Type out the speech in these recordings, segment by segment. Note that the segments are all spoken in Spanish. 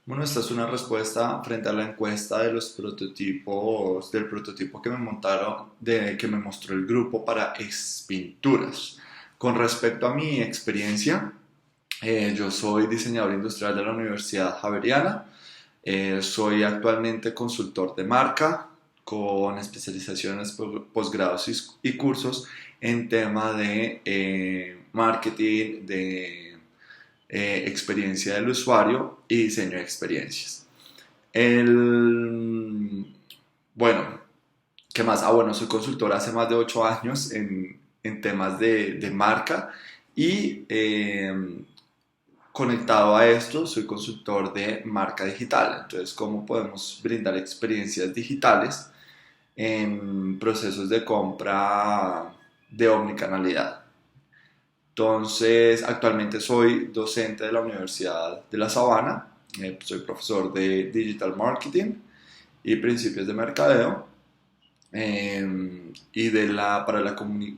Bueno, esta es una respuesta frente a la encuesta de los prototipos, del prototipo que me montaron, que me mostró el grupo para Expinturas. Con respecto a mi experiencia, yo soy diseñador industrial de la Universidad Javeriana. Soy actualmente consultor de marca con especializaciones, posgrados y cursos en tema de marketing, de experiencia del usuario y diseño de experiencias. El, bueno, ¿Qué más? Bueno, soy consultor hace más de 8 años en temas de marca y conectado a esto soy consultor de marca digital. Entonces, ¿cómo podemos brindar experiencias digitales en procesos de compra de omnicanalidad? Entonces, actualmente soy docente de la Universidad de La Sabana, soy profesor de Digital Marketing y Principios de Mercadeo, y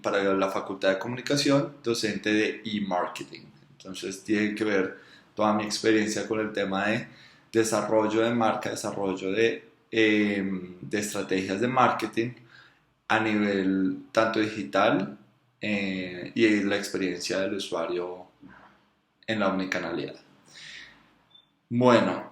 para la Facultad de Comunicación, docente de e-marketing. Entonces, tiene que ver toda mi experiencia con el tema de desarrollo de marca, desarrollo de estrategias de marketing a nivel tanto digital y la experiencia del usuario en la omnicanalidad. Bueno,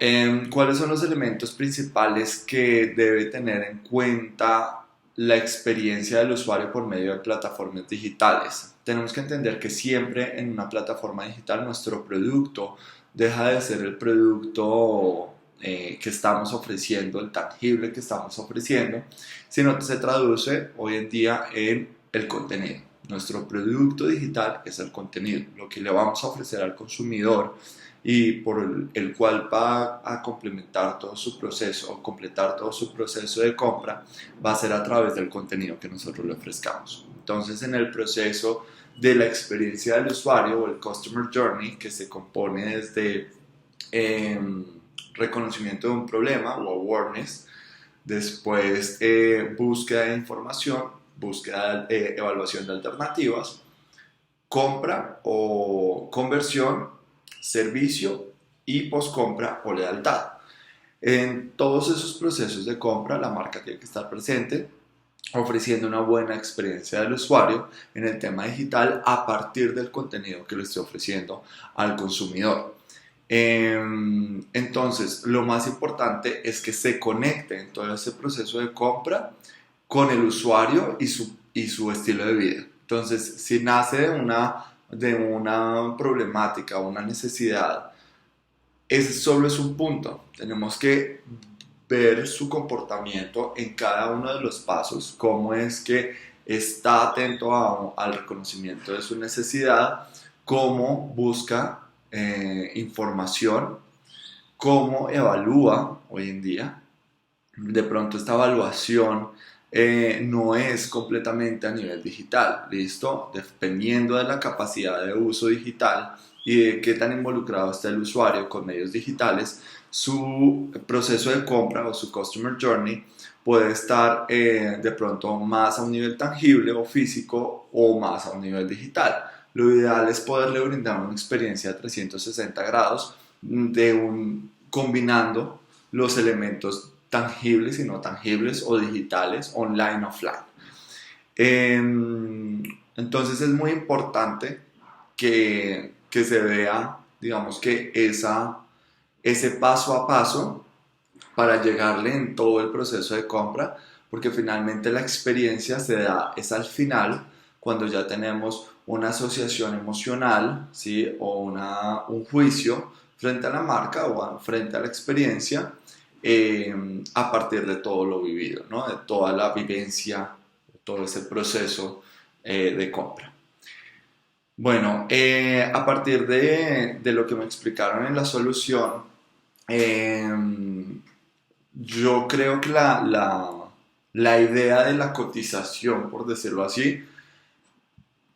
¿cuáles son los elementos principales que debe tener en cuenta la experiencia del usuario por medio de plataformas digitales? Tenemos que entender que siempre en una plataforma digital nuestro producto deja de ser el producto que estamos ofreciendo, el tangible que estamos ofreciendo, sino que se traduce hoy en día en el contenido. Nuestro producto digital es el contenido, lo que le vamos a ofrecer al consumidor y por el cual va a complementar todo su proceso o completar todo su proceso de compra, va a ser a través del contenido que nosotros le ofrezcamos. Entonces, en el proceso de la experiencia del usuario o el Customer Journey, que se compone desde eh, reconocimiento de un problema o awareness, después búsqueda de información, búsqueda de evaluación de alternativas, compra o conversión, servicio y postcompra o lealtad. En todos esos procesos de compra, la marca tiene que estar presente, ofreciendo una buena experiencia del usuario en el tema digital a partir del contenido que le esté ofreciendo al consumidor. Entonces, lo más importante es que se conecte en todo ese proceso de compra con el usuario y su estilo de vida. Entonces, si nace de una problemática o una necesidad, ese solo es un punto. Tenemos que ver su comportamiento en cada uno de los pasos, cómo es que está atento al reconocimiento de su necesidad, cómo busca información, cómo evalúa hoy en día. De pronto esta evaluación no es completamente a nivel digital, ¿listo? Dependiendo de la capacidad de uso digital y de qué tan involucrado está el usuario con medios digitales, su proceso de compra o su Customer Journey puede estar de pronto más a un nivel tangible o físico o más a un nivel digital. Lo ideal es poderle brindar una experiencia de 360 grados combinando los elementos tangibles y no tangibles o digitales, online, offline. Entonces es muy importante que se vea, digamos que ese paso a paso para llegarle en todo el proceso de compra, porque finalmente la experiencia se da es al final, cuando ya tenemos una asociación emocional, ¿sí? O un juicio frente a la marca o frente a la experiencia, a partir de todo lo vivido, ¿no? De toda la vivencia, de todo ese proceso de compra. Bueno, a partir de lo que me explicaron en la solución, eh, yo creo que la idea de la cotización, por decirlo así,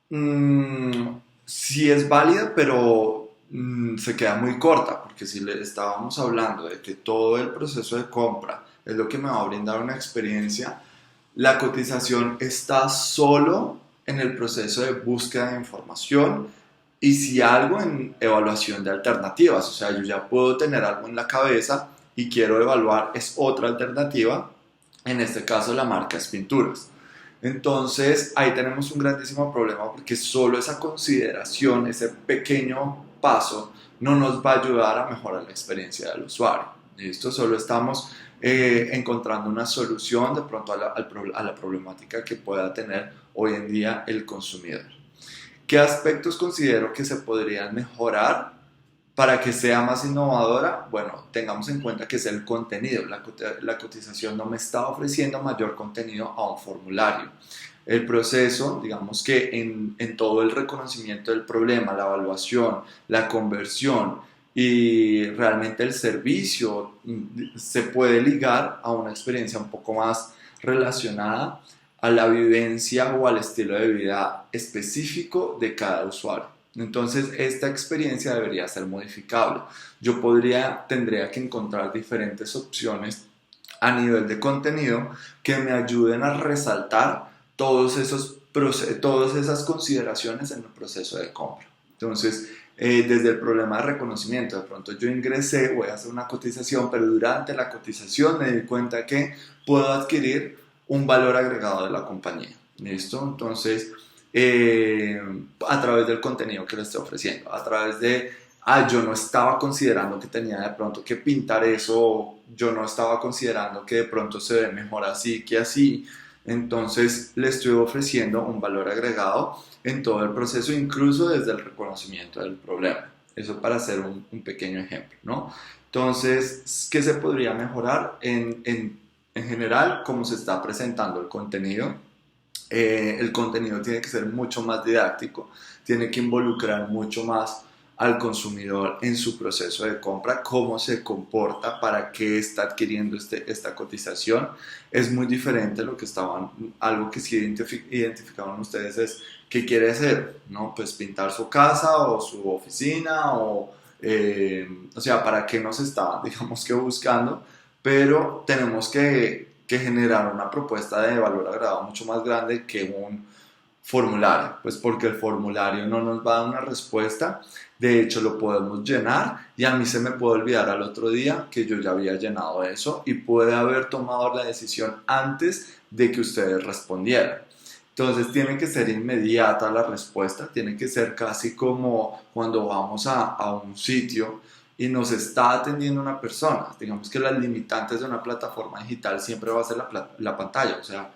mm, sí es válida, pero se queda muy corta, porque si le estábamos hablando de que todo el proceso de compra es lo que me va a brindar una experiencia, la cotización está solo en el proceso de búsqueda de información y si algo en evaluación de alternativas, o sea, yo ya puedo tener algo en la cabeza y quiero evaluar es otra alternativa, en este caso la marca es Pinturas. Entonces ahí tenemos un grandísimo problema porque solo esa consideración, ese pequeño paso, no nos va a ayudar a mejorar la experiencia del usuario. ¿Listo? Solo estamos encontrando una solución de pronto a la problemática que pueda tener hoy en día el consumidor. ¿Qué aspectos considero que se podrían mejorar para que sea más innovadora? Bueno, tengamos en cuenta que es el contenido. La cotización no me está ofreciendo mayor contenido a un formulario. El proceso, digamos que en todo el reconocimiento del problema, la evaluación, la conversión y realmente el servicio se puede ligar a una experiencia un poco más relacionada a la vivencia o al estilo de vida específico de cada usuario. Entonces, esta experiencia debería ser modificable. Tendría que encontrar diferentes opciones a nivel de contenido que me ayuden a resaltar todas esas consideraciones en el proceso de compra. Entonces, desde el problema de reconocimiento, de pronto yo ingresé, voy a hacer una cotización, pero durante la cotización me di cuenta que puedo adquirir un valor agregado de la compañía. ¿Listo? Entonces, a través del contenido que le estoy ofreciendo, a través de, yo no estaba considerando que tenía de pronto que pintar eso, yo no estaba considerando que de pronto se ve mejor así que así, entonces le estoy ofreciendo un valor agregado en todo el proceso, incluso desde el reconocimiento del problema. Eso para hacer un pequeño ejemplo, ¿no? Entonces, ¿qué se podría mejorar en general? Cómo se está presentando el contenido. El contenido tiene que ser mucho más didáctico, tiene que involucrar mucho más al consumidor en su proceso de compra, cómo se comporta, para qué está adquiriendo esta cotización. Es muy diferente lo que algo que sí identificaban ustedes es qué quiere hacer, ¿no? Pues pintar su casa o su oficina o sea, para qué nos está, digamos que buscando, pero tenemos que generar una propuesta de valor agregado mucho más grande que un formulario, pues porque el formulario no nos va a dar una respuesta, de hecho lo podemos llenar y a mí se me puede olvidar al otro día que yo ya había llenado eso y puede haber tomado la decisión antes de que ustedes respondieran. Entonces tiene que ser inmediata la respuesta, tiene que ser casi como cuando vamos a un sitio y nos está atendiendo una persona. Digamos que las limitantes de una plataforma digital siempre va a ser la pantalla, o sea,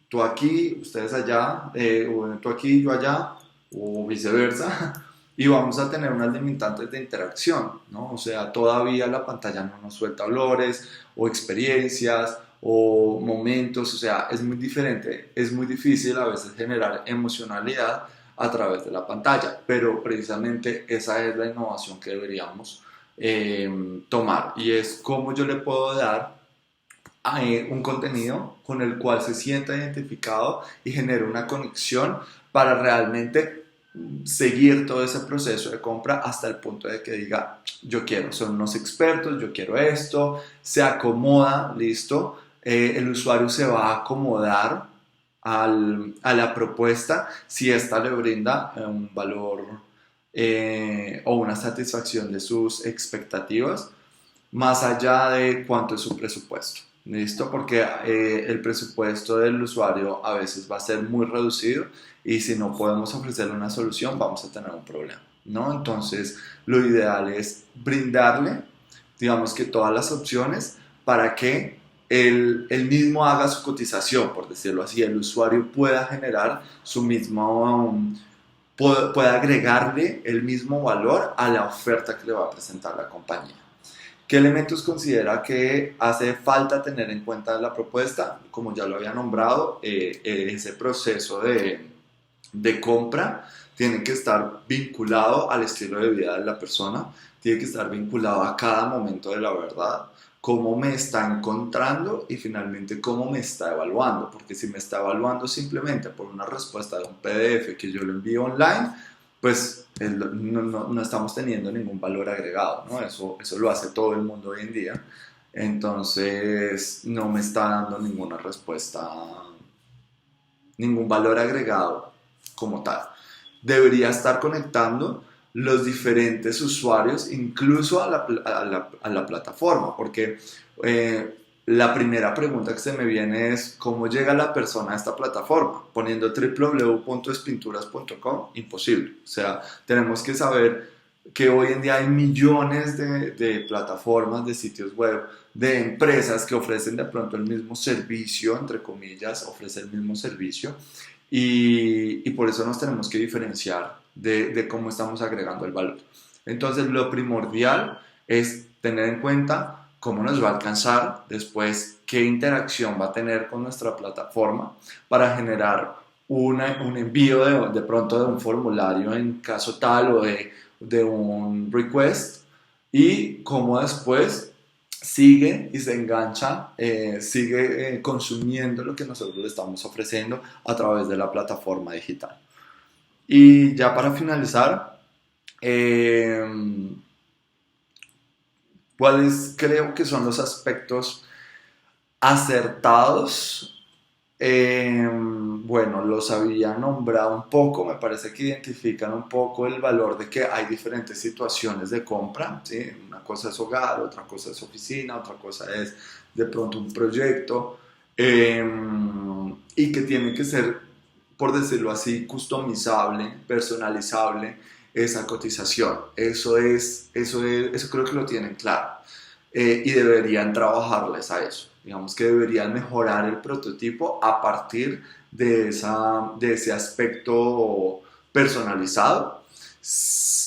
tú aquí, ustedes allá, o tú aquí, yo allá, o viceversa, y vamos a tener unas limitantes de interacción, ¿no? O sea, todavía la pantalla no nos suelta olores o experiencias o momentos, o sea, es muy diferente, es muy difícil a veces generar emocionalidad a través de la pantalla, pero precisamente esa es la innovación que deberíamos tomar, y es cómo yo le puedo dar un contenido con el cual se sienta identificado y genere una conexión para realmente seguir todo ese proceso de compra hasta el punto de que diga, yo quiero, son unos expertos, yo quiero esto, se acomoda, listo, el usuario se va a acomodar a la propuesta si ésta le brinda un valor o una satisfacción de sus expectativas, más allá de cuánto es su presupuesto. ¿Listo? Porque el presupuesto del usuario a veces va a ser muy reducido y si no podemos ofrecerle una solución vamos a tener un problema, ¿no? Entonces lo ideal es brindarle, digamos que todas las opciones para que él mismo haga su cotización, por decirlo así, el usuario pueda generar su mismo, pueda agregarle el mismo valor a la oferta que le va a presentar la compañía. ¿Qué elementos considera que hace falta tener en cuenta de la propuesta? Como ya lo había nombrado, ese proceso de compra tiene que estar vinculado al estilo de vida de la persona, tiene que estar vinculado a cada momento de la verdad, cómo me está encontrando y finalmente cómo me está evaluando, porque si me está evaluando simplemente por una respuesta de un PDF que yo le envío online, pues no estamos teniendo ningún valor agregado, ¿no? Eso lo hace todo el mundo hoy en día, entonces no me está dando ninguna respuesta, ningún valor agregado como tal. Debería estar conectando los diferentes usuarios, incluso a la plataforma, porque la primera pregunta que se me viene es ¿cómo llega la persona a esta plataforma? Poniendo www.espinturas.com, imposible. O sea, tenemos que saber que hoy en día hay millones de plataformas, de sitios web, de empresas que ofrecen de pronto el mismo servicio, entre comillas, ofrece el mismo servicio y por eso nos tenemos que diferenciar de cómo estamos agregando el valor. Entonces, lo primordial es tener en cuenta cómo nos va a alcanzar, después qué interacción va a tener con nuestra plataforma para generar un envío de pronto de un formulario en caso tal o de un request y cómo después sigue y se engancha, sigue consumiendo lo que nosotros le estamos ofreciendo a través de la plataforma digital. Y ya para finalizar, eh, ¿cuáles creo que son los aspectos acertados? Bueno, los había nombrado un poco, me parece que identifican un poco el valor de que hay diferentes situaciones de compra, ¿sí? Una cosa es hogar, otra cosa es oficina, otra cosa es de pronto un proyecto, y que tiene que ser, por decirlo así, customizable, personalizable esa cotización. Eso creo que lo tienen claro. Y deberían trabajarles a eso. Digamos que deberían mejorar el prototipo a partir de ese aspecto personalizado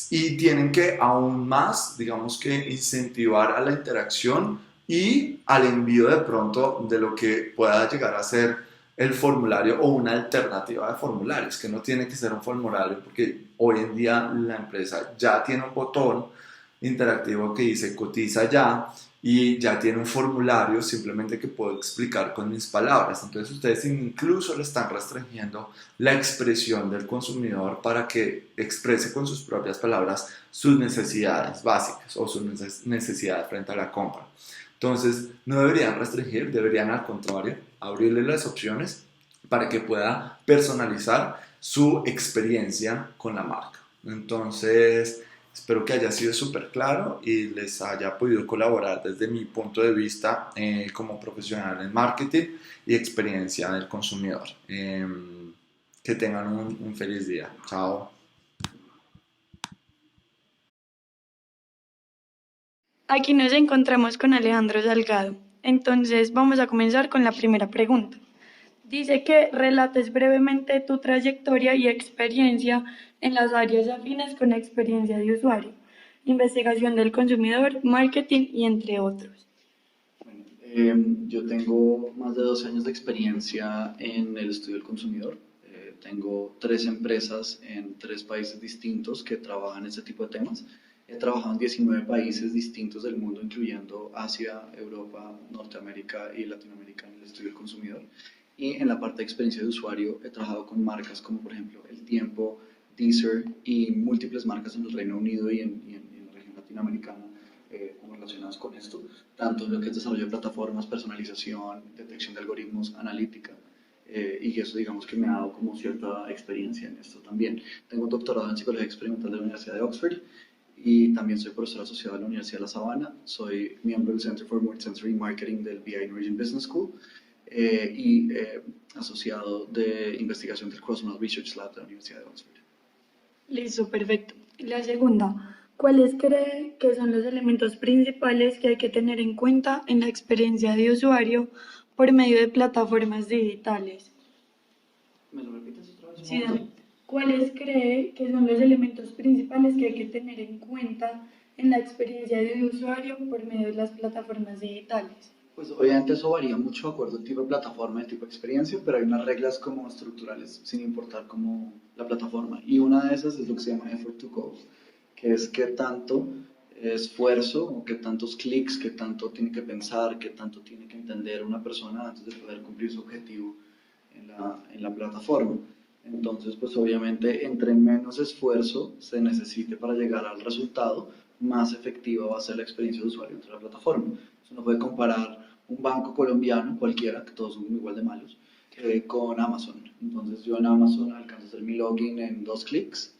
y tienen que aún más, digamos que incentivar a la interacción y al envío de pronto de lo que pueda llegar a ser el formulario o una alternativa de formularios, que no tiene que ser un formulario porque hoy en día la empresa ya tiene un botón interactivo que dice cotiza ya y ya tiene un formulario simplemente que puedo explicar con mis palabras. Entonces ustedes incluso le están restringiendo la expresión del consumidor para que exprese con sus propias palabras sus necesidades básicas o sus necesidades frente a la compra. Entonces no deberían restringir, deberían al contrario abrirle las opciones para que pueda personalizar su experiencia con la marca. Entonces, espero que haya sido súper claro y les haya podido colaborar desde mi punto de vista como profesional en marketing y experiencia del consumidor. Que tengan un feliz día. Chao. Aquí nos encontramos con Alejandro Salgado. Entonces vamos a comenzar con la primera pregunta. Dice que relates brevemente tu trayectoria y experiencia en las áreas afines con experiencia de usuario, investigación del consumidor, marketing y entre otros. Bueno, yo tengo más de 12 años de experiencia en el estudio del consumidor. Tengo 3 empresas en 3 países distintos que trabajan este tipo de temas. He trabajado en 19 países distintos del mundo, incluyendo Asia, Europa, Norteamérica y Latinoamérica en el estudio del consumidor. Y en la parte de experiencia de usuario he trabajado con marcas como por ejemplo El Tiempo, Deezer y múltiples marcas en el Reino Unido y en la región latinoamericana como relacionadas con esto, tanto en lo que es desarrollo de plataformas, personalización, detección de algoritmos, analítica, y eso digamos que me ha dado como cierta experiencia en esto también. Tengo un doctorado en psicología experimental de la Universidad de Oxford y también soy profesor asociado a la Universidad de La Sabana, soy miembro del Center for Multisensory Marketing del BI Norwegian Business School y asociado de investigación del Crossmode Research Lab de la Universidad de Oxford. Listo, perfecto. La segunda, ¿cuáles cree que son los elementos principales que hay que tener en cuenta en la experiencia de usuario por medio de plataformas digitales? ¿Me lo repites otra vez un Sí, momento? dale. ¿Cuáles cree que son los elementos principales que hay que tener en cuenta en la experiencia de usuario por medio de las plataformas digitales? Pues obviamente eso varía mucho de acuerdo al tipo de plataforma y el tipo de experiencia, pero hay unas reglas como estructurales, sin importar como la plataforma. Y una de esas es lo que se llama effort to go, que es qué tanto esfuerzo o qué tantos clics, qué tanto tiene que pensar, qué tanto tiene que entender una persona antes de poder cumplir su objetivo en la plataforma. Entonces, pues obviamente, entre menos esfuerzo se necesite para llegar al resultado, más efectiva va a ser la experiencia de usuario dentro de la plataforma. Entonces, uno puede comparar un banco colombiano, cualquiera, que todos son igual de malos, con Amazon. Entonces, yo en Amazon alcanzo a hacer mi login en 2 clics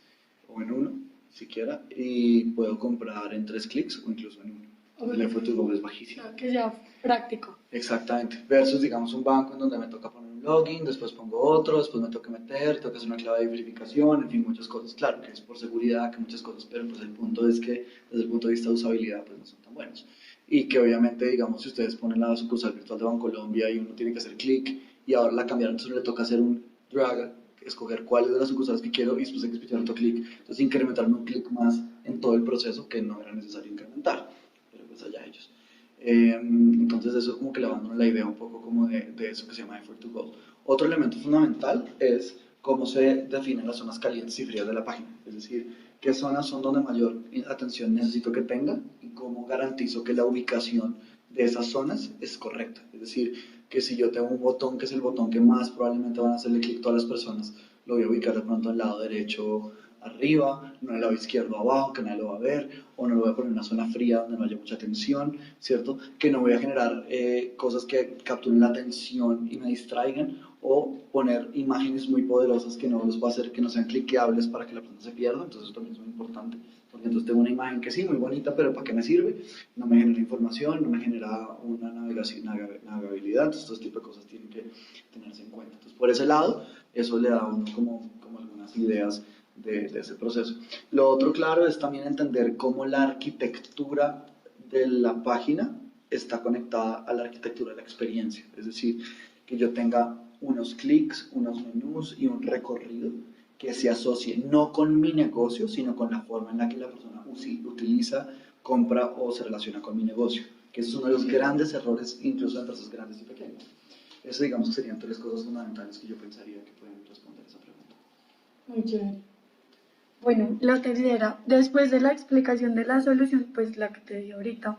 o en uno, siquiera, y puedo comprar en 3 clics o incluso en uno. El effort to go es bajísimo. Que sea práctico. Exactamente, versus digamos un banco en donde me toca poner un login, después pongo otro, después me toca meter, tengo que hacer una clave de verificación, en fin, muchas cosas. Claro que es por seguridad, que muchas cosas, pero pues el punto es que desde el punto de vista de usabilidad pues no son tan buenos. Y que obviamente, digamos, si ustedes ponen la sucursal virtual de Bancolombia y uno tiene que hacer clic y ahora la cambiaron, entonces le toca hacer un drag, escoger cuáles de las sucursales que quiero y después hay que escuchar otro clic. Entonces incrementarme un clic más en todo el proceso que no era necesario incrementar, pero pues allá ellos. Entonces eso como que le abandona la idea un poco como de eso que se llama effort to go. Otro elemento fundamental es cómo se definen las zonas calientes y frías de la página, es decir, qué zonas son donde mayor atención necesito que tenga y cómo garantizo que la ubicación de esas zonas es correcta, es decir, que si yo tengo un botón que es el botón que más probablemente van a hacerle clic todas las personas, lo voy a ubicar de pronto al lado derecho arriba, no al lado izquierdo abajo, que nadie lo va a ver, o no lo voy a poner en una zona fría donde no haya mucha tensión, ¿cierto? Que no voy a generar cosas que capturen la atención y me distraigan, o poner imágenes muy poderosas que no los va a hacer que no sean cliqueables para que la persona se pierda, entonces eso también es muy importante, porque entonces tengo una imagen que sí, muy bonita, pero ¿para qué me sirve? No me genera información, no me genera una navegabilidad, entonces todo este tipo de cosas tienen que tenerse en cuenta. Entonces por ese lado, eso le da a uno como algunas ideas de ese proceso. Lo otro, claro, es también entender cómo la arquitectura de la página está conectada a la arquitectura de la experiencia. Es decir, que yo tenga unos clics, unos menús y un recorrido que se asocie no con mi negocio, sino con la forma en la que la persona utiliza, compra o se relaciona con mi negocio. Que eso es uno de los grandes errores, incluso de empresas grandes y pequeñas. Eso, digamos, que serían 3 cosas fundamentales que yo pensaría que pueden responder esa pregunta. Muy chévere. Bueno, la tercera, después de la explicación de la solución, pues la que te di ahorita,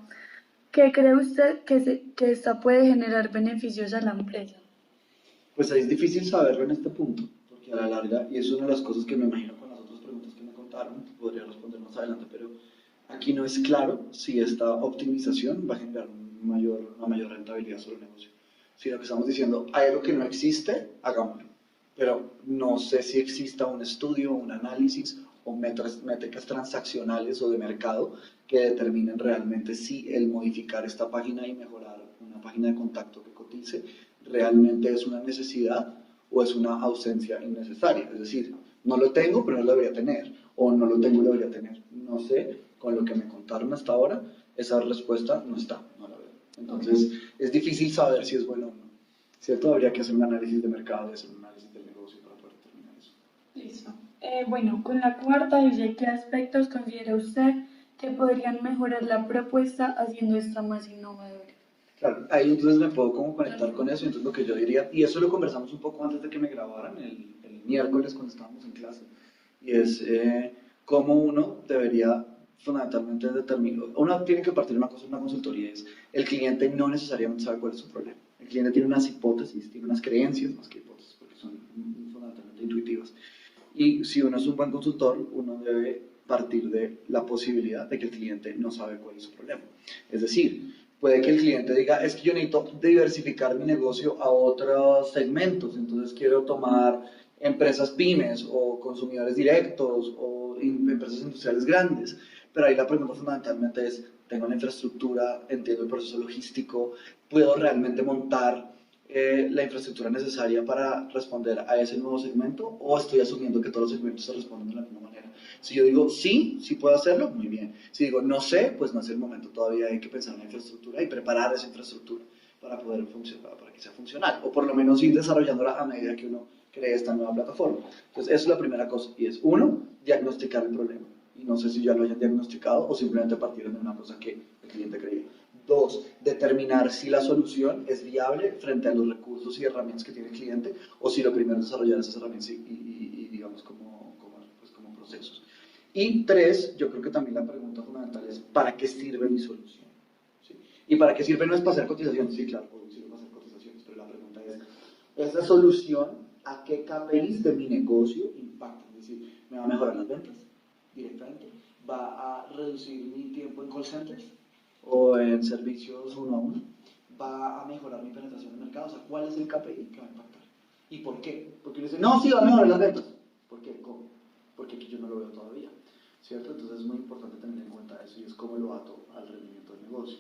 ¿qué cree usted que esta puede generar beneficios a la empresa? Pues ahí es difícil saberlo en este punto, porque a la larga, y es una de las cosas que me imagino con las otras preguntas que me contaron, podría responder más adelante, pero aquí no es claro si esta optimización va a generar una mayor rentabilidad sobre el negocio, sino que estamos diciendo, hay algo que no existe, hagámoslo, pero no sé si exista un estudio, un análisis o métricas transaccionales o de mercado que determinen realmente si el modificar esta página y mejorar una página de contacto que cotice realmente es una necesidad o es una ausencia innecesaria. Es decir, no lo tengo, pero no lo debería tener, o no lo tengo y lo debería tener. No sé, con lo que me contaron hasta ahora, esa respuesta no está, no la veo. Entonces, es difícil saber si es bueno o no. ¿Cierto? Habría que hacer un análisis de mercado y hacer un análisis del negocio para poder determinar eso. Listo. Bueno, con la cuarta dice, ¿qué aspectos considera usted que podrían mejorar la propuesta haciendo esta más innovadora? Claro, ahí entonces me puedo como conectar con eso, entonces lo que yo diría, y eso lo conversamos un poco antes de que me grabaran, el miércoles cuando estábamos en clase, y es cómo uno debería fundamentalmente determinar, uno tiene que partir de una consultoría, es el cliente no necesariamente sabe cuál es su problema, el cliente tiene unas hipótesis, tiene unas creencias más que hipótesis, porque son fundamentalmente intuitivas, y si uno es un buen consultor, uno debe partir de la posibilidad de que el cliente no sabe cuál es su problema, es decir, puede que el cliente diga, es que yo necesito diversificar mi negocio a otros segmentos, entonces quiero tomar empresas pymes o consumidores directos o empresas industriales grandes, pero ahí la pregunta fundamentalmente es, ¿tengo la infraestructura, entiendo el proceso logístico, puedo realmente montar la infraestructura necesaria para responder a ese nuevo segmento o estoy asumiendo que todos los segmentos se responden de la misma manera? Si yo digo sí, sí puedo hacerlo, muy bien. Si digo no sé, pues no es el momento, todavía hay que pensar en la infraestructura y preparar esa infraestructura para poder funcionar, para que sea funcional, o por lo menos ir desarrollándola a medida que uno cree esta nueva plataforma. Entonces, eso es la primera cosa, y es uno, diagnosticar el problema. Y no sé si ya lo hayan diagnosticado o simplemente partieron de una cosa que el cliente creía. Dos, determinar si la solución es viable frente a los recursos y herramientas que tiene el cliente, o si lo primero es desarrollar esas herramientas y digamos, como procesos. Y tres, yo creo que también la pregunta fundamental es, ¿para qué sirve mi solución? ¿Sí? ¿Y para qué sirve? No es para hacer cotizaciones, sí, claro, sirve para hacer cotizaciones, pero la pregunta es, ¿esa solución a qué KPIs de mi negocio impacta? Es decir, ¿me va a mejorar las ventas directamente? ¿Va a reducir mi tiempo en call centers o en servicios uno a uno? ¿Va a mejorar mi penetración en el mercado? O sea, ¿cuál es el KPI que va a impactar? ¿Y por qué? Porque uno dice, no, sí, va a mejorar las ventas. ¿Por qué? ¿Cómo? Porque aquí yo no lo veo todavía. ¿cierto? Entonces es muy importante tener en cuenta eso y es cómo lo ato al rendimiento del negocio.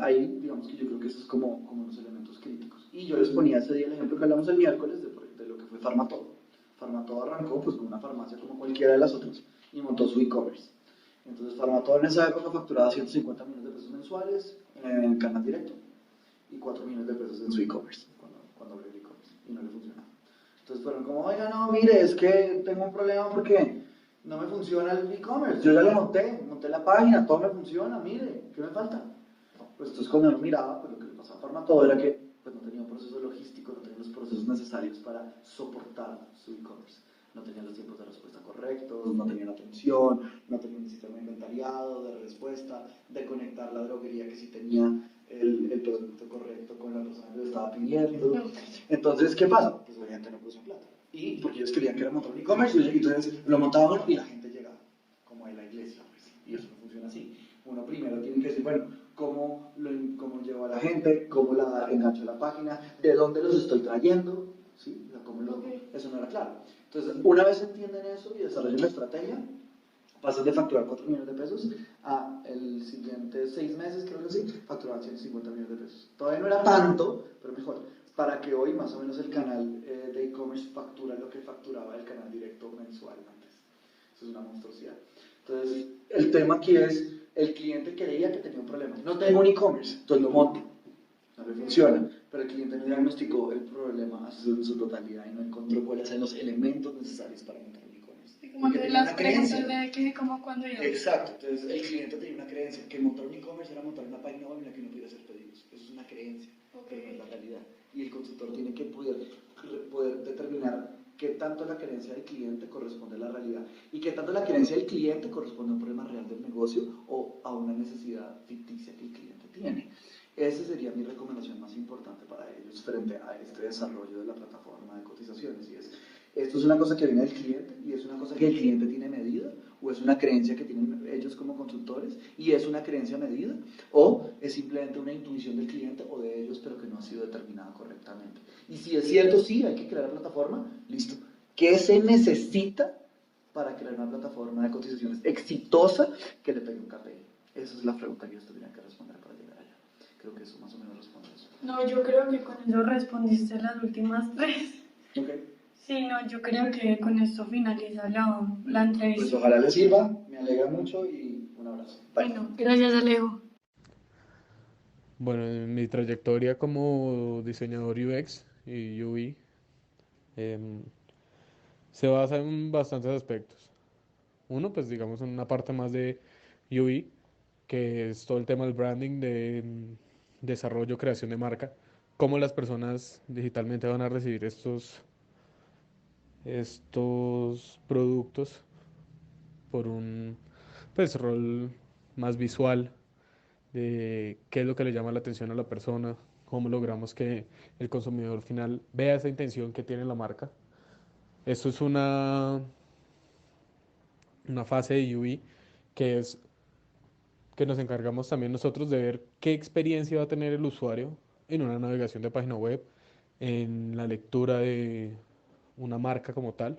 Ahí, digamos que yo creo que eso es como los elementos críticos. Y yo les ponía ese día el ejemplo que hablamos el miércoles de lo que fue Farmatodo. Farmatodo arrancó pues con una farmacia como cualquiera de las otras y montó su e-commerce. Entonces Farmatodo en esa época facturaba 150 millones de pesos mensuales en el canal directo y 4 millones de pesos en su e-commerce, cuando abrió el e-commerce y no le funcionaba. Entonces fueron como, oiga, no, mire, es que tengo un problema porque no me funciona el e-commerce, yo ya lo monté la página, todo me funciona, mire, ¿qué me falta? Pues entonces cuando uno miraba, pues lo que le pasaba a Farmatodo era que pues, no tenía un proceso logístico, no tenía los procesos necesarios para soportar su e-commerce. No tenía los tiempos de respuesta correctos, no tenía la atención, no tenía un sistema de inventariado, de respuesta, de conectar la droguería que sí tenía el producto correcto con la persona que lo estaba pidiendo. Entonces, ¿qué pasa? Pues obviamente no puso plata. Y porque ellos querían que era montar un e-commerce, y entonces lo montaban y la gente llegaba, como en la iglesia, pues, y eso no funciona así. Uno primero tiene que decir, bueno, cómo llevo a la gente, cómo la engancho a la página, de dónde los estoy trayendo, ¿sí? Eso no era claro. Entonces, una vez entienden eso y desarrollan la estrategia, pasan de facturar 4 millones de pesos a el siguiente 6 meses, creo que sí, facturar 150 millones de pesos. Todavía no era tanto, pero mejor, para que hoy más o menos el canal de e-commerce factura lo que facturaba el canal directo mensual antes. Eso es una monstruosidad. Entonces, el tema aquí es, el cliente creía que tenía un problema. No tengo un e-commerce, entonces lo monto. No le funciona, pero el cliente no diagnosticó el problema en su totalidad y no encontró cuáles son los elementos necesarios para montar un e-commerce. Y como que las preguntas de que como cuando yo. Exacto, entonces el cliente tenía una creencia, que montar un e-commerce era montar una página web en la que no pudiera hacer pedidos. Eso es una creencia, pero no es la realidad. Y el consultor tiene que poder determinar qué tanto la creencia del cliente corresponde a la realidad y qué tanto la creencia del cliente corresponde a un problema real del negocio o a una necesidad ficticia que el cliente tiene. Esa sería mi recomendación más importante para ellos frente a este desarrollo de la plataforma de cotizaciones. Y es, esto es una cosa que viene del cliente y es una cosa que el cliente tiene medida, o es una creencia que tienen ellos como consultores y es una creencia medida, o es simplemente una intuición del cliente o de ellos, pero que no ha sido determinada correctamente. Y si es cierto, sí, hay que crear la plataforma, listo. ¿Qué se necesita para crear una plataforma de cotizaciones exitosa que le pegue un KPI? Esa es la pregunta que ellos tendrían que responder para llegar allá. Creo que eso más o menos responde eso. No, yo creo que con eso respondiste las últimas tres. Ok. Sí, no, yo creo que con esto finaliza la entrevista. Pues ojalá les sirva, me alegra mucho y un abrazo. Bye. Bueno, gracias Alejo. Bueno, en mi trayectoria como diseñador UX y UI em, se basa en bastantes aspectos. Uno, pues digamos, en una parte más de UI, que es todo el tema del branding, de desarrollo, creación de marca, cómo las personas digitalmente van a recibir estos productos por un pues rol más visual de qué es lo que le llama la atención a la persona, cómo logramos que el consumidor final vea esa intención que tiene la marca. Esto es una fase de UI que es que nos encargamos también nosotros de ver qué experiencia va a tener el usuario en una navegación de página web, en la lectura de una marca como tal,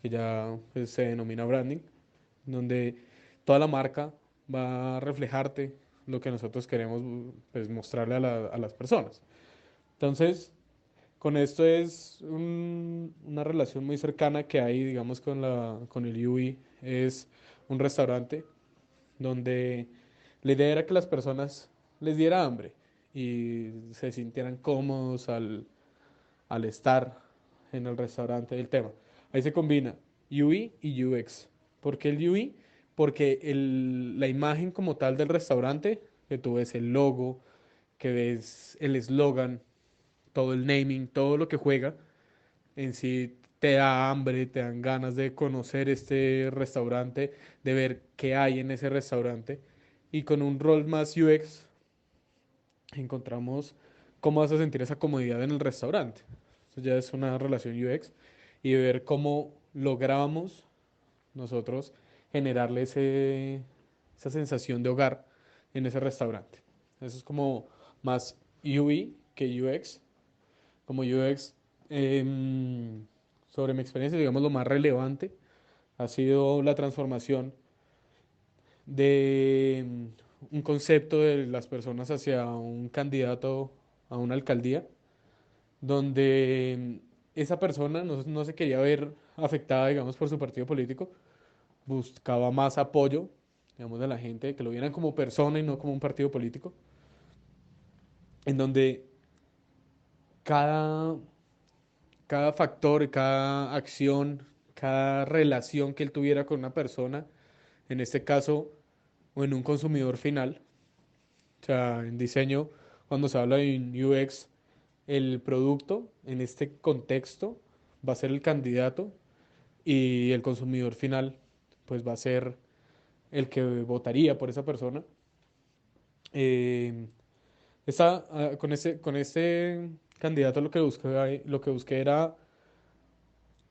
que ya pues, se denomina branding, donde toda la marca va a reflejarte lo que nosotros queremos pues, mostrarle a las personas. Entonces, con esto es una relación muy cercana que hay, digamos, con el UI. Es un restaurante donde la idea era que las personas les diera hambre y se sintieran cómodos al estar en el restaurante del tema. Ahí se combina UI y UX. ¿Por qué el UI? Porque la imagen como tal del restaurante, que tú ves el logo, que ves el eslogan, todo el naming, todo lo que juega, en sí te da hambre, te dan ganas de conocer este restaurante, de ver qué hay en ese restaurante. Y con un rol más UX encontramos cómo vas a sentir esa comodidad en el restaurante. Eso ya es una relación UX y ver cómo logramos nosotros generarle esa sensación de hogar en ese restaurante. Eso es como más UI que UX. Como UX, sobre mi experiencia, digamos lo más relevante ha sido la transformación de un concepto de las personas hacia un candidato a una alcaldía, donde esa persona no se quería ver afectada, digamos, por su partido político, buscaba más apoyo, digamos, de la gente, que lo vieran como persona y no como un partido político, en donde cada, cada factor, cada acción, cada relación que él tuviera con una persona, en este caso, o en un consumidor final, o sea, en diseño, cuando se habla de un UX, el producto en este contexto va a ser el candidato y el consumidor final, pues va a ser el que votaría por esa persona. Eh, con este candidato lo que busqué era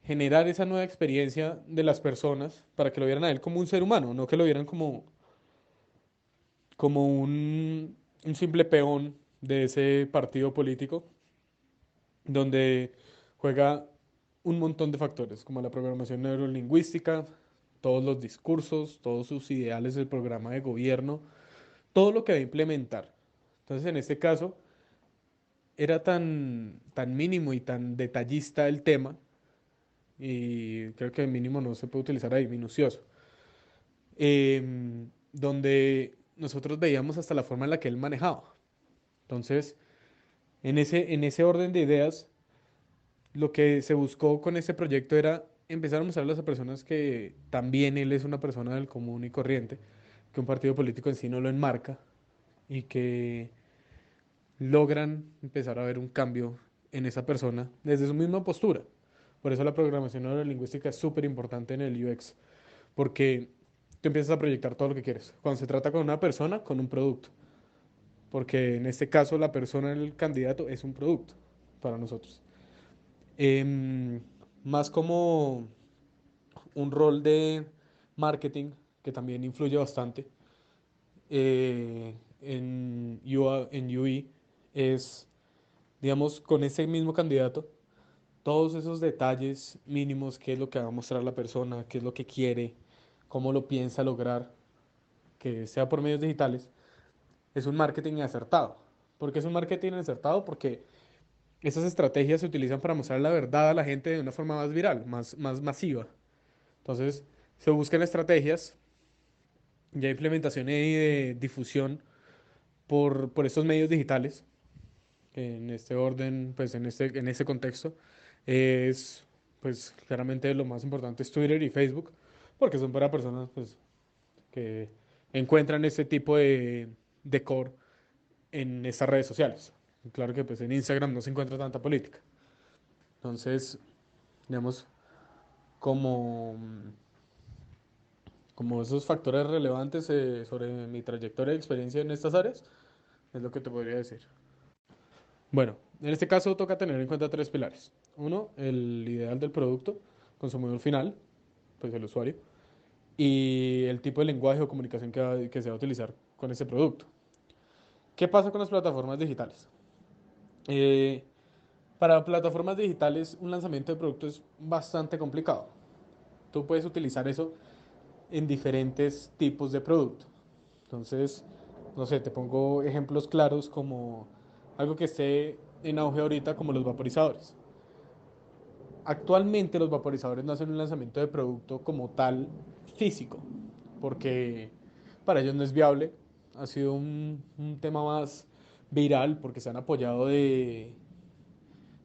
generar esa nueva experiencia de las personas para que lo vieran a él como un ser humano, no que lo vieran como un simple peón de ese partido político, donde juega un montón de factores, como la programación neurolingüística, todos los discursos, todos sus ideales del programa de gobierno, todo lo que va a implementar. Entonces, en este caso, era tan mínimo y tan detallista el tema, y creo que mínimo no se puede utilizar ahí, minucioso, donde nosotros veíamos hasta la forma en la que él manejaba. Entonces, en ese orden de ideas, lo que se buscó con este proyecto era empezar a mostrarle a las personas que también él es una persona del común y corriente, que un partido político en sí no lo enmarca y que logran empezar a ver un cambio en esa persona desde su misma postura. Por eso la programación neurolingüística es súper importante en el UX, porque tú empiezas a proyectar todo lo que quieres. Cuando se trata con una persona, con un producto, porque en este caso la persona, el candidato, es un producto para nosotros. Em, Más como un rol de marketing que también influye bastante en UI es, digamos, con ese mismo candidato, todos esos detalles mínimos, qué es lo que va a mostrar la persona, qué es lo que quiere, cómo lo piensa lograr, que sea por medios digitales, es un marketing acertado. ¿Por qué es un marketing acertado? Porque esas estrategias se utilizan para mostrar la verdad a la gente de una forma más viral, más masiva. Entonces, se buscan estrategias, ya implementación y de difusión por estos medios digitales, que en este orden, pues en este contexto, es, pues claramente lo más importante es Twitter y Facebook, porque son para personas, pues, que encuentran este tipo de core en estas redes sociales. Claro que pues en Instagram no se encuentra tanta política. Entonces, digamos, como, como esos factores relevantes sobre mi trayectoria y experiencia en estas áreas, es lo que te podría decir. Bueno, en este caso toca tener en cuenta tres pilares. Uno, el ideal del producto, consumidor final, pues el usuario, y el tipo de lenguaje o comunicación que se va a utilizar con ese producto. ¿Qué pasa con las plataformas digitales? Eh, para plataformas digitales, un lanzamiento de producto es bastante complicado. Tú puedes utilizar eso en diferentes tipos de producto. Entonces, no sé, te pongo ejemplos claros como algo que esté en auge ahorita como los vaporizadores. Actualmente los vaporizadores no hacen un lanzamiento de producto como tal físico, porque para ellos no es viable. Ha sido un tema más viral porque se han apoyado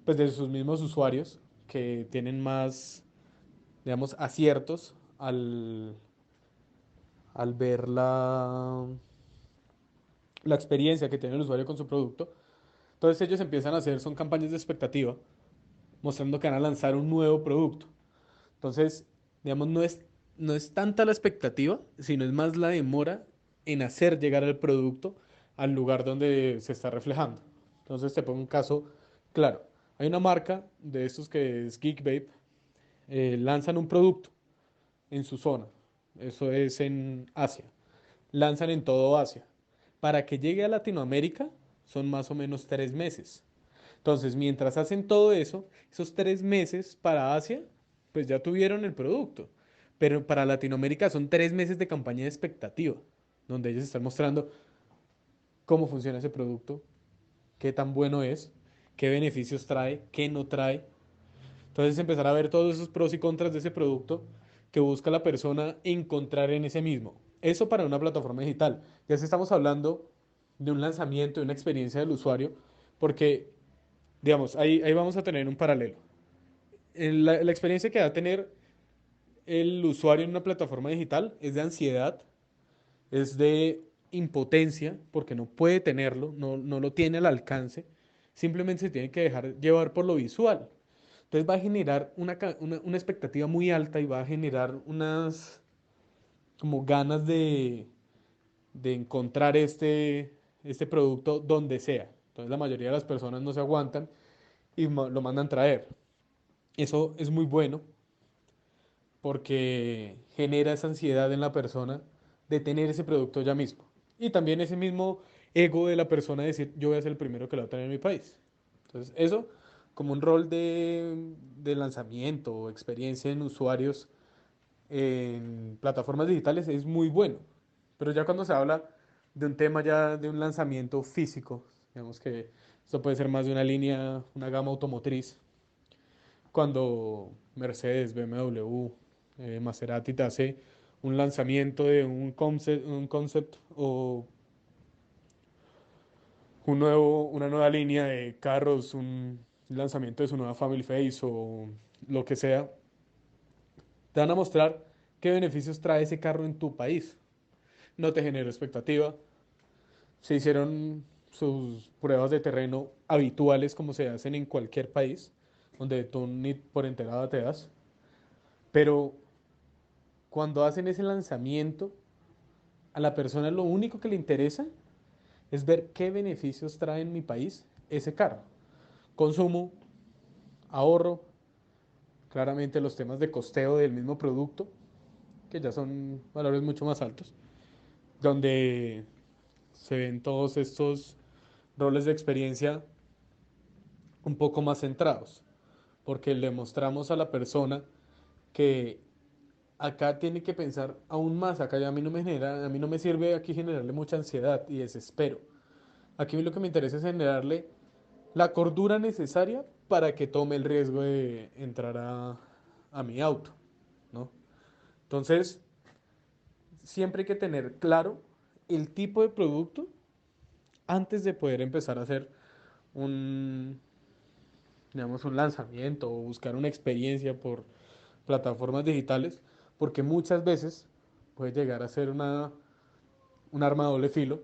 pues de sus mismos usuarios que tienen más, digamos, aciertos al ver la experiencia que tiene el usuario con su producto. Entonces ellos empiezan a hacer, son campañas de expectativa, mostrando que van a lanzar un nuevo producto. Entonces, digamos, no es tanta la expectativa, sino es más la demora en hacer llegar el producto al lugar donde se está reflejando. Entonces, te pongo un caso claro. Hay una marca de estos que es Geek Vape, lanzan un producto en su zona, eso es en Asia, lanzan en todo Asia. Para que llegue a Latinoamérica son más o menos 3 meses. Entonces, mientras hacen todo eso, esos 3 meses para Asia, pues ya tuvieron el producto. pero para Latinoamérica son 3 meses de campaña de expectativa, donde ellos están mostrando cómo funciona ese producto, qué tan bueno es, qué beneficios trae, qué no trae. Entonces empezar a ver todos esos pros y contras de ese producto que busca la persona encontrar en ese mismo. Eso para una plataforma digital. Ya si estamos hablando de un lanzamiento, de una experiencia del usuario, porque, digamos, ahí vamos a tener un paralelo. La experiencia que va a tener el usuario en una plataforma digital es de ansiedad, es de impotencia, porque no puede tenerlo, no lo tiene al alcance, simplemente se tiene que dejar llevar por lo visual. Entonces va a generar una expectativa muy alta y va a generar unas como ganas de encontrar este producto donde sea. Entonces la mayoría de las personas no se aguantan y lo mandan traer. Eso es muy bueno porque genera esa ansiedad en la persona de tener ese producto ya mismo. Y también ese mismo ego de la persona de decir, yo voy a ser el primero que lo va a tener en mi país. Entonces, eso como un rol de lanzamiento o experiencia en usuarios en plataformas digitales es muy bueno. Pero ya cuando se habla de un tema ya de un lanzamiento físico, digamos que esto puede ser más de una línea, una gama automotriz, cuando Mercedes, BMW, Maserati te hace un lanzamiento de un concept o una nueva línea de carros, un lanzamiento de su nueva Family Face o lo que sea, te van a mostrar qué beneficios trae ese carro en tu país. No te genera expectativa. Se hicieron sus pruebas de terreno habituales como se hacen en cualquier país, donde tú ni por enterada te das. Pero cuando hacen ese lanzamiento, a la persona lo único que le interesa es ver qué beneficios trae en mi país ese carro. Consumo, ahorro, claramente los temas de costeo del mismo producto, que ya son valores mucho más altos, donde se ven todos estos roles de experiencia un poco más centrados, porque le mostramos a la persona que acá tiene que pensar aún más, acá ya a mí no me sirve aquí generarle mucha ansiedad y desespero. Aquí lo que me interesa es generarle la cordura necesaria para que tome el riesgo de entrar a mi auto, ¿no? Entonces, siempre hay que tener claro el tipo de producto antes de poder empezar a hacer un, digamos, un lanzamiento o buscar una experiencia por plataformas digitales, porque muchas veces puede llegar a ser un arma de doble filo,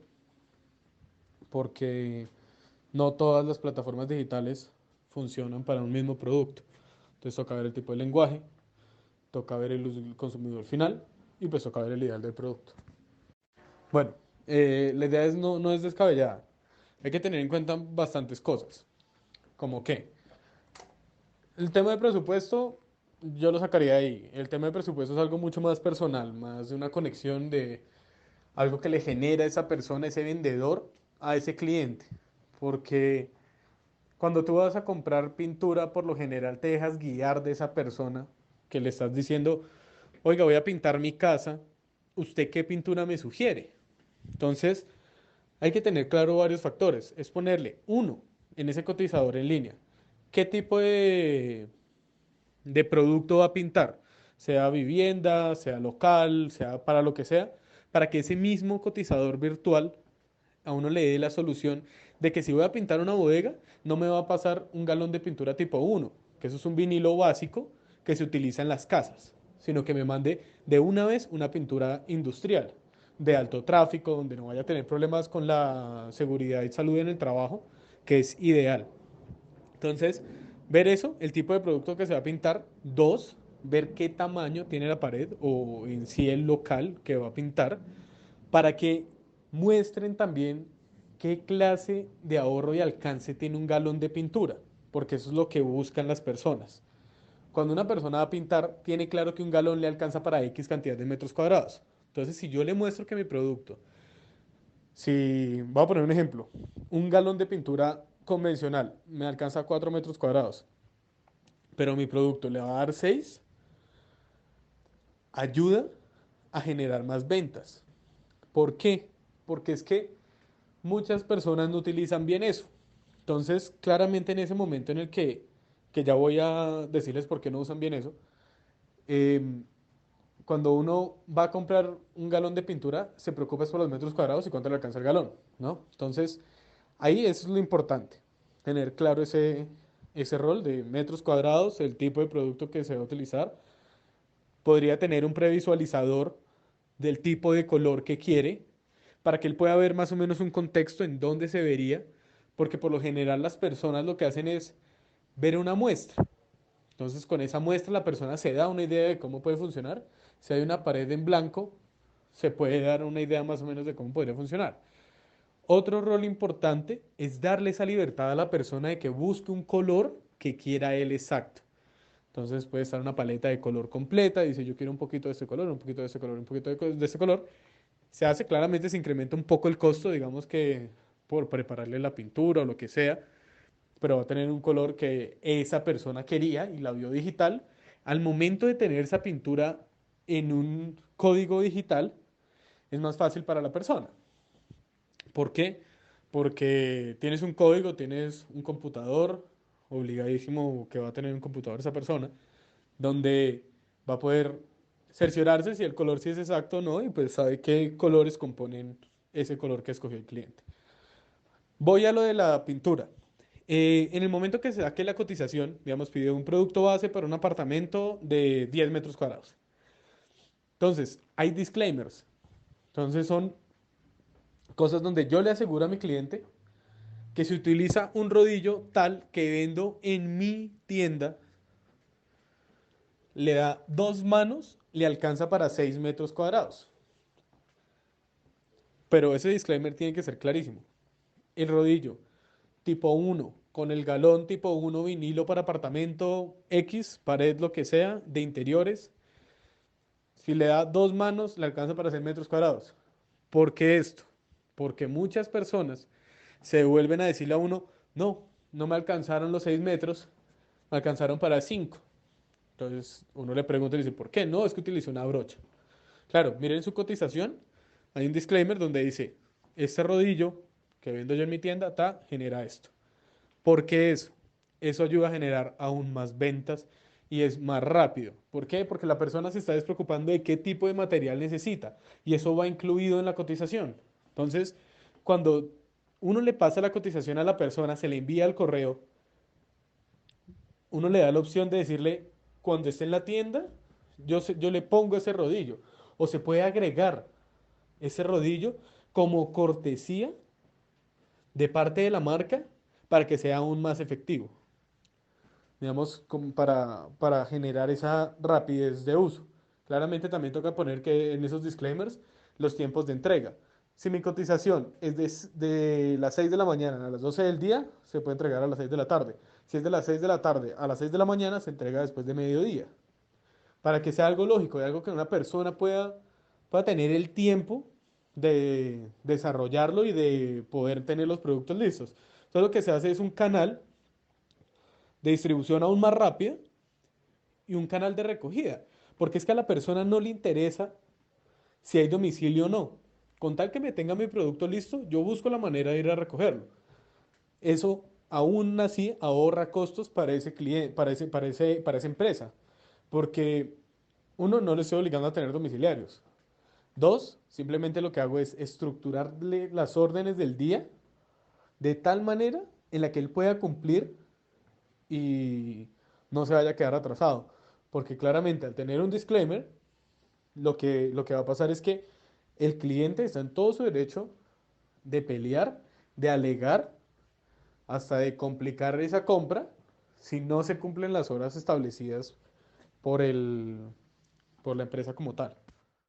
porque no todas las plataformas digitales funcionan para un mismo producto. Entonces toca ver el tipo de lenguaje, toca ver el consumidor final y pues toca ver el ideal del producto. Bueno, la idea no es descabellada. Hay que tener en cuenta bastantes cosas, como que el tema de presupuesto yo lo sacaría de ahí. El tema de presupuesto es algo mucho más personal, más de una conexión de algo que le genera a esa persona, ese vendedor, a ese cliente. Porque cuando tú vas a comprar pintura, por lo general te dejas guiar de esa persona que le estás diciendo, oiga, voy a pintar mi casa, ¿usted qué pintura me sugiere? Entonces, hay que tener claro varios factores. Es ponerle uno en ese cotizador en línea. ¿Qué tipo de producto va a pintar? Sea vivienda, sea local, sea para lo que sea, para que ese mismo cotizador virtual a uno le dé la solución de que si voy a pintar una bodega, no me va a pasar un galón de pintura tipo uno, que eso es un vinilo básico que se utiliza en las casas, sino que me mande de una vez una pintura industrial, de alto tráfico, donde no vaya a tener problemas con la seguridad y salud en el trabajo, que es ideal. Entonces, ver eso, el tipo de producto que se va a pintar. Dos, ver qué tamaño tiene la pared o en sí el local que va a pintar, para que muestren también qué clase de ahorro y alcance tiene un galón de pintura, porque eso es lo que buscan las personas. Cuando una persona va a pintar, tiene claro que un galón le alcanza para X cantidad de metros cuadrados. Entonces, si yo le muestro que mi producto, si, voy a poner un ejemplo, un galón de pintura convencional me alcanza 4 metros cuadrados, pero mi producto le va a dar 6, ayuda a generar más ventas. ¿Por qué? Porque es que muchas personas no utilizan bien eso. Entonces, claramente en ese momento en el que ya voy a decirles por qué no usan bien eso, eh, cuando uno va a comprar un galón de pintura, se preocupa es por los metros cuadrados y cuánto le alcanza el galón, ¿no? Entonces, ahí eso es lo importante, tener claro ese rol de metros cuadrados, el tipo de producto que se va a utilizar. Podría tener un previsualizador del tipo de color que quiere para que él pueda ver más o menos un contexto en dónde se vería, porque por lo general las personas lo que hacen es ver una muestra. Entonces con esa muestra la persona se da una idea de cómo puede funcionar. Si hay una pared en blanco, se puede dar una idea más o menos de cómo podría funcionar. Otro rol importante es darle esa libertad a la persona de que busque un color que quiera él exacto. Entonces puede estar una paleta de color completa, dice yo quiero un poquito de este color, un poquito de este color, un poquito de este color. Se hace, claramente se incrementa un poco el costo, digamos que por prepararle la pintura o lo que sea, pero va a tener un color que esa persona quería y la vio digital. Al momento de tener esa pintura en un código digital, es más fácil para la persona. ¿Por qué? Porque tienes un código, tienes un computador, obligadísimo que va a tener un computador esa persona, donde va a poder cerciorarse si el color sí es exacto o no y pues sabe qué colores componen ese color que escogió el cliente. Voy a lo de la pintura. En el momento que se saque la cotización, digamos, pide un producto base para un apartamento de 10 metros cuadrados. Entonces, hay disclaimers. Entonces, son cosas donde yo le aseguro a mi cliente que se utiliza un rodillo tal que vendo en mi tienda, le da dos manos, le alcanza para 6 metros cuadrados. Pero ese disclaimer tiene que ser clarísimo. El rodillo tipo uno con el galón tipo uno vinilo para apartamento X, pared, lo que sea, de interiores. Si le da dos manos, le alcanza para 6 metros cuadrados. ¿Por qué esto? Porque muchas personas se vuelven a decirle a uno, no, no me alcanzaron los 6 metros, me alcanzaron para 5. Entonces uno le pregunta y le dice, ¿por qué? No, es que utilicé una brocha. Claro, miren su cotización, hay un disclaimer donde dice, este rodillo que vendo yo en mi tienda, genera esto. ¿Por qué eso? Eso ayuda a generar aún más ventas y es más rápido. ¿Por qué? Porque la persona se está despreocupando de qué tipo de material necesita y eso va incluido en la cotización. Entonces, cuando uno le pasa la cotización a la persona, se le envía al correo, uno le da la opción de decirle, cuando esté en la tienda, yo le pongo ese rodillo. O se puede agregar ese rodillo como cortesía de parte de la marca para que sea aún más efectivo, digamos, como para generar esa rapidez de uso. Claramente también toca poner que en esos disclaimers los tiempos de entrega. Si mi cotización es de las 6 de la mañana a las 12 del día, se puede entregar a las 6 de la tarde. Si es de las 6 de la tarde a las 6 de la mañana, se entrega después de mediodía. Para que sea algo lógico y algo que una persona pueda tener el tiempo de desarrollarlo y de poder tener los productos listos. Entonces lo que se hace es un canal de distribución aún más rápida y un canal de recogida. Porque es que a la persona no le interesa si hay domicilio o no. Con tal que me tenga mi producto listo, yo busco la manera de ir a recogerlo. Eso aún así ahorra costos para ese cliente, para esa empresa. Porque uno, no le estoy obligando a tener domiciliarios. Dos, simplemente lo que hago es estructurarle las órdenes del día de tal manera en la que él pueda cumplir y no se vaya a quedar atrasado. Porque claramente al tener un disclaimer, lo que va a pasar es que el cliente está en todo su derecho de pelear, de alegar, hasta de complicar esa compra si no se cumplen las horas establecidas por por la empresa como tal.